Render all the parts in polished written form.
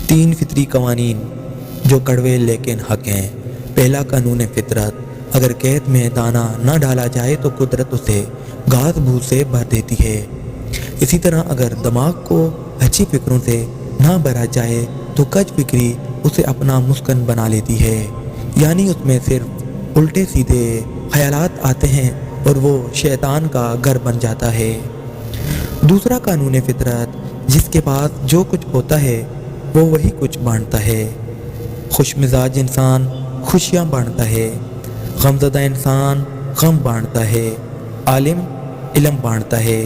تین فطری قوانین جو کڑوے لیکن حق ہیں۔ پہلا قانون فطرت، اگر قید میں دانہ نہ ڈالا جائے تو قدرت اسے گھاس بھوس سے بھر دیتی ہے۔ اسی طرح اگر دماغ کو اچھی فکروں سے نہ بھرا جائے تو کج فکری اسے اپنا مسکن بنا لیتی ہے، یعنی اس میں صرف الٹے سیدھے خیالات آتے ہیں اور وہ شیطان کا گھر بن جاتا ہے۔ دوسرا قانون فطرت، جس کے پاس جو کچھ ہوتا ہے وہ وہی کچھ بانٹتا ہے۔ خوش مزاج انسان خوشیاں بانٹتا ہے، غمزدہ انسان غم بانٹتا ہے، عالم علم بانٹتا ہے،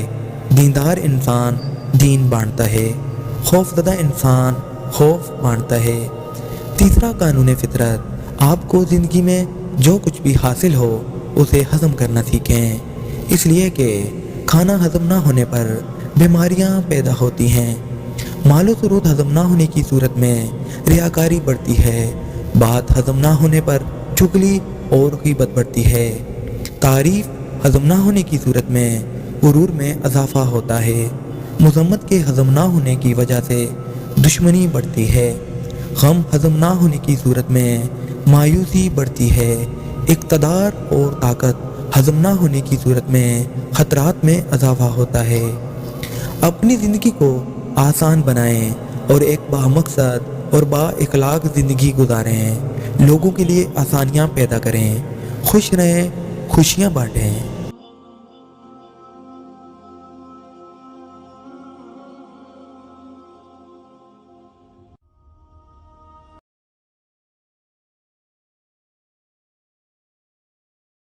دیندار انسان دین بانٹتا ہے، خوف زدہ انسان خوف بانٹتا ہے۔ تیسرا قانون فطرت، آپ کو زندگی میں جو کچھ بھی حاصل ہو اسے ہضم کرنا سیکھیں، اس لیے کہ کھانا ہضم نہ ہونے پر بیماریاں پیدا ہوتی ہیں۔ مال و سرود ہضم نہ ہونے کی صورت میں ریاکاری بڑھتی ہے، بات ہضم نہ ہونے پر چغلی اور غیبت بڑھتی ہے، تعریف ہضم نہ ہونے کی صورت میں غرور میں اضافہ ہوتا ہے، مذمت کے ہضم نہ ہونے کی وجہ سے دشمنی بڑھتی ہے، غم ہضم نہ ہونے کی صورت میں مایوسی بڑھتی ہے، اقتدار اور طاقت ہضم نہ ہونے کی صورت میں خطرات میں اضافہ ہوتا ہے۔ اپنی زندگی کو آسان بنائیں اور ایک بامقصد اور با اخلاق زندگی گزاریں، لوگوں کے لیے آسانیاں پیدا کریں، خوش رہیں، خوشیاں بانٹیں۔